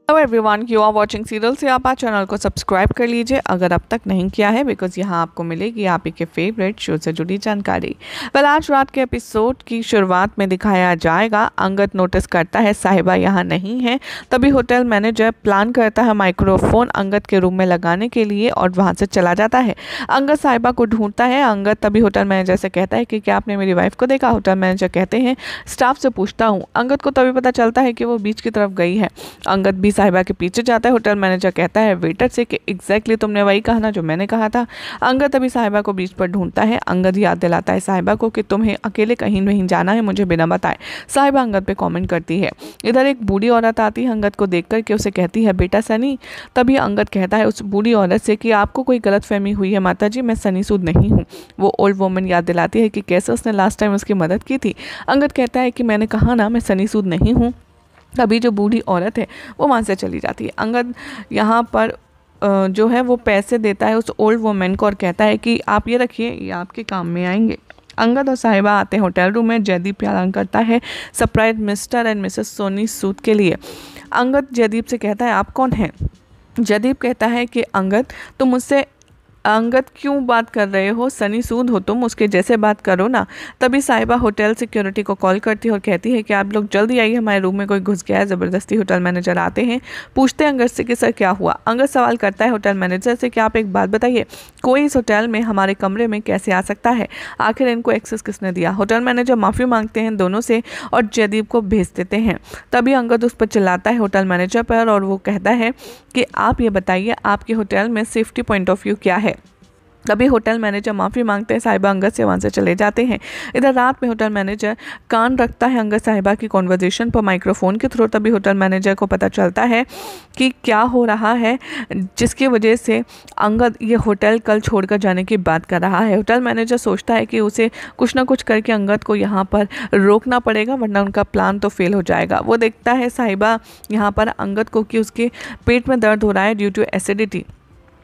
Hello everyone, you are watching serial से आप channel को सब्सक्राइब कर लीजिए अगर अब तक नहीं किया है, बिकॉज यहाँ आपको मिलेगी आप ही के फेवरेट शो से जुड़ी जानकारी। आज रात के एपिसोड की शुरुआत में दिखाया जाएगा अंगद नोटिस करता है साहिबा यहाँ नहीं है। तभी होटल मैनेजर प्लान करता है माइक्रोफोन अंगद के रूम में लगाने के लिए और वहाँ से चला जाता है। अंगद साहिबा को ढूंढता है। अंगद तभी होटल मैनेजर से कहता है कि क्या आपने मेरी वाइफ को देखा। होटल मैनेजर कहते हैं स्टाफ से पूछता हूँ। अंगद को तभी पता चलता है कि वो बीच की तरफ गई है। अंगद भी साहिबा के पीछे जाता है। होटल मैनेजर कहता है वेटर से कि एग्जैक्टली तुमने वही कहा ना जो मैंने कहा था। अंगद तभी साहिबा को बीच पर ढूंढता है। अंगद याद दिलाता है साहिबा को कि तुम्हें अकेले कहीं नहीं जाना है, मुझे बिना बताए। साहिबा अंगद पे कमेंट करती है। इधर एक बूढ़ी औरत आती है अंगद को देख कर के उसे कहती है बेटा सनी। तभी अंगद कहता है उस बूढ़ी औरत से कि आपको कोई गलतफहमी हुई है माता जी, मैं सनी सूद नहीं हूँ। वो ओल्ड वुमन याद दिलाती है कि कैसे उसने लास्ट टाइम उसकी मदद की थी। अंगद कहता है कि मैंने कहा ना मैं सनी सूद नहीं हूँ। तभी जो बूढ़ी औरत है वो वहाँ से चली जाती है। अंगद यहाँ पर जो है वो पैसे देता है उस ओल्ड वुमेन को और कहता है कि आप ये रखिए, ये आपके काम में आएंगे। अंगद और साहिबा आते हैं होटल रूम में। जयदीप प्लान करता है surprise Mr and Mrs Soni Sood के लिए। अंगद जयदीप से कहता है आप कौन हैं। जयदीप कहता है कि अंगद तुम मुझसे अंगद क्यों बात कर रहे हो, सनी सूद हो तुम, उसके जैसे बात करो ना। तभी साहिबा होटल सिक्योरिटी को कॉल करती है और कहती है कि आप लोग जल्दी आइए, हमारे रूम में कोई घुस गया है। ज़बरदस्ती होटल मैनेजर आते हैं। पूछते हैं अंगद से कि सर क्या हुआ। अंगद सवाल करता है होटल मैनेजर से कि आप एक बात बताइए, कोई इस होटल में हमारे कमरे में कैसे आ सकता है, आखिर इनको एक्सेस किसने दिया। होटल मैनेजर माफ़ी मांगते हैं दोनों से और जयदीप को भेज देते हैं। तभी अंगद उस पर चिल्लाता है होटल मैनेजर पर और वो कहता है कि आप ये बताइए आपके होटल में सेफ्टी पॉइंट ऑफ व्यू क्या है। तभी होटल मैनेजर माफ़ी मांगते हैं। साहिबा अंगद से वहाँ से चले जाते हैं। इधर रात में होटल मैनेजर कान रखता है अंगद साहिबा की कॉन्वर्जेशन पर माइक्रोफोन के थ्रू। तभी होटल मैनेजर को पता चलता है कि क्या हो रहा है, जिसकी वजह से अंगद ये होटल कल छोड़कर जाने की बात कर रहा है। होटल मैनेजर सोचता है कि उसे कुछ ना कुछ करके अंगद को यहाँ पर रोकना पड़ेगा, वरना उनका प्लान तो फेल हो जाएगा। वो देखता है साहिबा यहाँ पर अंगद को कि उसके पेट में दर्द हो रहा है due to acidity.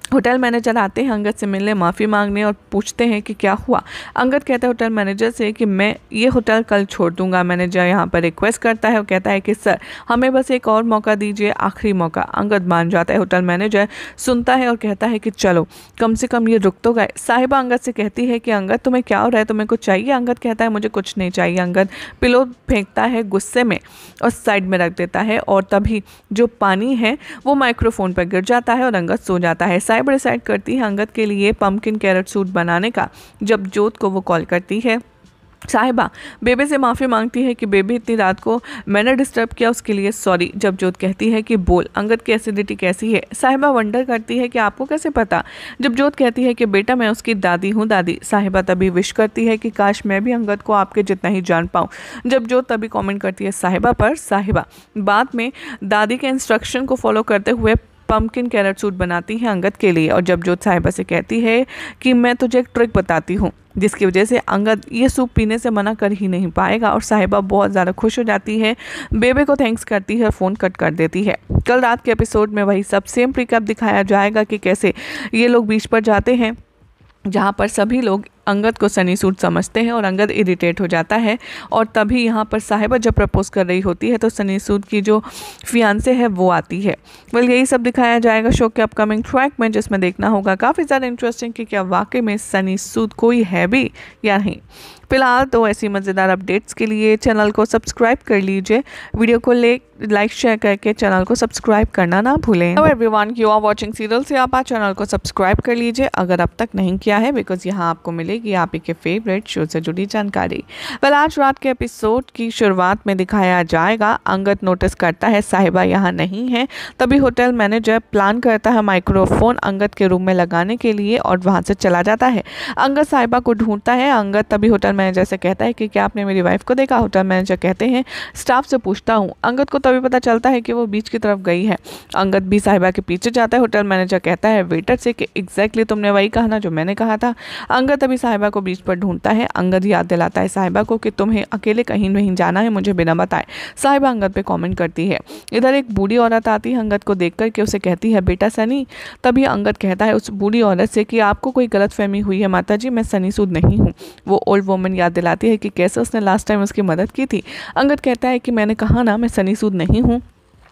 Hotel manager आते हैं अंगद से मिलने, माफ़ी मांगने और पूछते हैं कि क्या हुआ। अंगद कहता है होटल मैनेजर से कि मैं ये होटल कल छोड़ दूंगा। मैनेजर यहाँ पर रिक्वेस्ट करता है और कहता है कि सर हमें बस एक और मौका दीजिए, आखिरी मौका। अंगद मान जाता है। होटल मैनेजर सुनता है और कहता है कि चलो कम से कम ये रुक तो गए। साहिबा अंगद से कहती है कि अंगद तुम्हें क्या हो रहा है, तुम्हें कुछ चाहिए। अंगद कहता है मुझे कुछ नहीं चाहिए। अंगद पिलो फेंकता है गुस्से में और साइड में रख देता है और तभी जो पानी है वो माइक्रोफोन पर गिर जाता है और अंगद सो जाता है। साहिबा डिसाइड करती है अंगद के लिए पम्पकिन कैरेट सूट बनाने का। जब जोत को वो कॉल करती है, साहिबा बेबे से माफ़ी मांगती है कि बेबी इतनी रात को मैंने डिस्टर्ब किया, उसके लिए सॉरी। जब जोत कहती है कि बोल अंगद की एसिडिटी कैसी है। साहिबा वंडर करती है कि आपको कैसे पता। जब जोत कहती है कि बेटा मैं उसकी दादी हूँ दादी। साहिबा तभी विश करती है कि काश मैं भी अंगद को आपके जितना ही जान पाऊँ। जब जोत तभी कमेंट करती है साहिबा पर। साहिबा बाद में दादी के इंस्ट्रक्शन को फॉलो करते हुए पम्पकिन कैरेट सूट बनाती है अंगद के लिए। और जब जोत साहिबा से कहती है कि मैं तुझे एक ट्रिक बताती हूँ जिसकी वजह से अंगद ये सूप पीने से मना कर ही नहीं पाएगा, और साहिबा बहुत ज़्यादा खुश हो जाती है, बेबे को थैंक्स करती है और फ़ोन कट कर देती है। कल रात के एपिसोड में वही सब सेम रिकैप दिखाया जाएगा कि कैसे ये लोग बीच पर जाते हैं जहाँ पर सभी लोग अंगद को सनी सूद समझते हैं और अंगद इरिटेट हो जाता है। और तभी यहाँ पर साहिबा जब प्रपोज कर रही होती है तो सनी सूद की जो फियांसे है वो आती है। यही सब दिखाया जाएगा शो के अपकमिंग ट्रैक में, जिसमें देखना होगा काफ़ी ज़्यादा इंटरेस्टिंग कि क्या वाकई में सनी सूद कोई है भी या नहीं। फिलहाल तो ऐसी मज़ेदार अपडेट्स के लिए चैनल को सब्सक्राइब कर लीजिए। वीडियो को लाइक शेयर करके चैनल को सब्सक्राइब करना ना भूलें। Hello everyone, you are watching serial से आप चैनल को सब्सक्राइब कर लीजिए अगर अब तक नहीं किया है, बिकॉज यहाँ आपको मिलेगी आप ही के फेवरेट शो से जुड़ी जानकारी। आज रात के एपिसोड की शुरुआत में दिखाया जाएगा अंगद नोटिस करता है साहिबा यहाँ नहीं है। तभी होटल मैनेजर प्लान करता है माइक्रोफोन अंगद के रूम में लगाने के लिए और वहाँ से चला जाता है। अंगद साहिबा को ढूंढता है। अंगद तभी होटल मैनेजर से कहता है कि क्या आपने मेरी वाइफ को देखा। होटल मैनेजर कहते हैं स्टाफ से पूछता हूँ। अंगद को तभी पता चलता है कि वो बीच की तरफ गई है। अंगद भी साहिबा के पीछे जाता है। होटल मैनेजर कहता है वेटर से कि एग्जैक्टली तुमने वही कहा ना जो मैंने कहा था। अंगद तभी साहिबा को बीच पर ढूंढता है। अंगद याद दिलाता है साहिबा को कि तुम्हें अकेले कहीं नहीं जाना है, मुझे बिना बताए। साहिबा अंगद पे कमेंट करती है। इधर एक बूढ़ी औरत आती है अंगद को देख कर के उसे कहती है, बेटा सनी। तभी अंगद कहता है उस बूढ़ी औरत से कि आपको कोई गलतफहमी हुई है माताजी, मैं सनी सूद नहीं हूँ। वो ओल्ड वुमन याद दिलाती है कि कैसे उसने लास्ट टाइम उसकी मदद की थी। अंगद कहता है कि मैंने कहा ना मैं सनी सूद नहीं हूँ।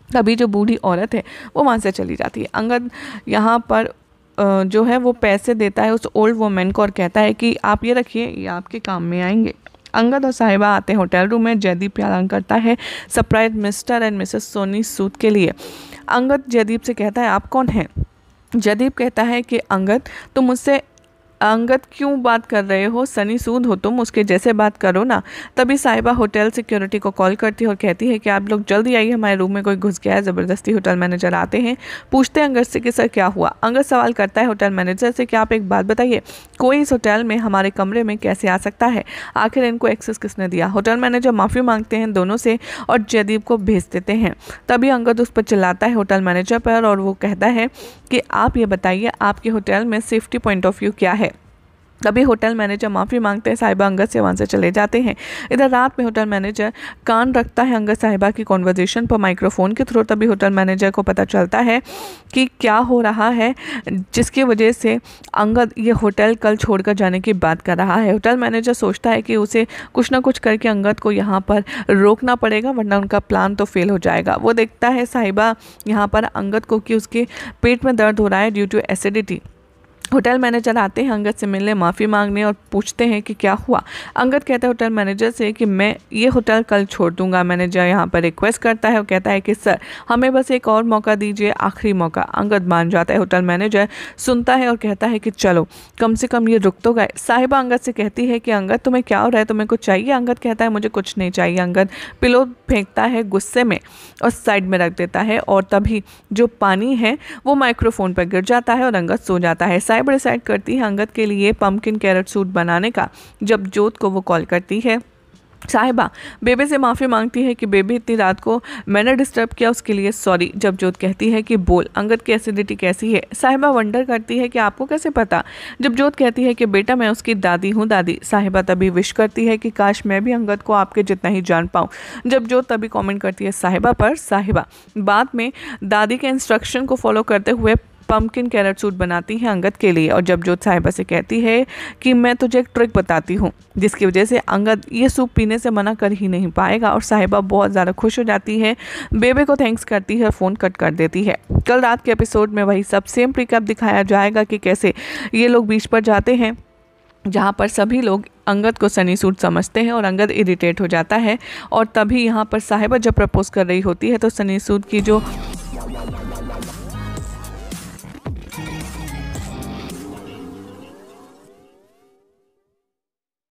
तभी जो बूढ़ी औरत है वो वहाँ से चली जाती है। अंगद यहाँ पर जो है वो पैसे देता है उस ओल्ड वुमन को और कहता है कि आप ये रखिए, ये आपके काम में आएंगे। अंगद और साहिबा आते हैं होटल रूम में। जयदीप प्यार करता है surprise Mr and Mrs Soni Sood के लिए। अंगद जयदीप से कहता है आप कौन हैं? जयदीप कहता है कि अंगद तुम मुझसे अंगद क्यों बात कर रहे हो, सनी सूद हो तुम, उसके जैसे बात करो ना। तभी साहिबा होटल सिक्योरिटी को कॉल करती है और कहती है कि आप लोग जल्दी आइए, हमारे रूम में कोई घुस गया है। ज़बरदस्ती होटल मैनेजर आते हैं, पूछते हैं अंगद से कि सर क्या हुआ। अंगद सवाल करता है होटल मैनेजर से कि आप एक बात बताइए, कोई इस होटल में हमारे कमरे में कैसे आ सकता है? आखिर इनको एक्सेस किसने दिया? होटल मैनेजर माफ़ी मांगते हैं दोनों से और जयदीप को भेज देते हैं। तभी अंगद उस पर चिल्लाता है होटल मैनेजर पर और वो कहता है कि आप ये बताइए आपके होटल में सेफ्टी पॉइंट ऑफ व्यू क्या है? तभी होटल मैनेजर माफ़ी मांगते हैं, साहिबा अंगद से वहाँ से चले जाते हैं। इधर रात में होटल मैनेजर कान रखता है अंगद साहिबा की कॉन्वर्जेशन पर माइक्रोफोन के थ्रू। तभी होटल मैनेजर को पता चलता है कि क्या हो रहा है, जिसकी वजह से अंगद ये होटल कल छोड़कर जाने की बात कर रहा है। होटल मैनेजर सोचता है कि उसे कुछ ना कुछ करके अंगद को यहाँ पर रोकना पड़ेगा, वरना उनका प्लान तो फेल हो जाएगा। वो देखता है साहिबा यहाँ पर अंगद को कि उसके पेट में दर्द हो रहा है due to acidity. Hotel manager आते हैं अंगद से मिलने, माफ़ी मांगने और पूछते हैं कि क्या हुआ। अंगद कहता है होटल मैनेजर से कि मैं ये होटल कल छोड़ दूंगा। मैनेजर यहाँ पर रिक्वेस्ट करता है और कहता है कि सर हमें बस एक और मौका दीजिए, आखिरी मौका। अंगद मान जाता है। होटल मैनेजर सुनता है और कहता है कि चलो कम से कम ये रुक तो गए। साहिबा अंगद से कहती है कि अंगद तुम्हें क्या हो रहा है, तुम्हें कुछ चाहिए? अंगद कहता है मुझे कुछ नहीं चाहिए। अंगद पिलो फेंकता है गुस्से में और साइड में रख देता है और तभी जो पानी है वो माइक्रोफोन पर गिर जाता है और अंगद सो जाता है। साहिबा डिसाइड करती है अंगद के लिए पम्पकिन कैरेट सूट बनाने का। जब जोत को वो कॉल करती है, साहिबा बेबे से माफ़ी मांगती है कि बेबी इतनी रात को मैंने डिस्टर्ब किया, उसके लिए सॉरी। जब जोत कहती है कि बोल अंगद की एसिडिटी कैसी है? साहिबा वंडर करती है कि आपको कैसे पता? जब जोत कहती है कि बेटा मैं उसकी दादी हूँ दादी। साहिबा तभी विश करती है कि काश मैं भी अंगद को आपके जितना ही जान पाऊँ। जब जोत तभी कॉमेंट करती है साहिबा पर। साहिबा बाद में दादी के इंस्ट्रक्शन को फॉलो करते हुए पम्पकिन कैरेट सूट बनाती है अंगद के लिए। और जब जोत साहिबा से कहती है कि मैं तुझे एक ट्रिक बताती हूँ जिसकी वजह से अंगद ये सूप पीने से मना कर ही नहीं पाएगा, और साहिबा बहुत ज़्यादा खुश हो जाती है, बेबे को थैंक्स करती है, फ़ोन कट कर देती है। कल रात के एपिसोड में वही सब सेम रिकैप दिखाया जाएगा कि कैसे ये लोग बीच पर जाते हैं जहाँ पर सभी लोग अंगद को सनी सूद समझते हैं और अंगद इरिटेट हो जाता है। और तभी यहाँ पर साहिबा जब प्रपोज कर रही होती है तो सनी सूद की जो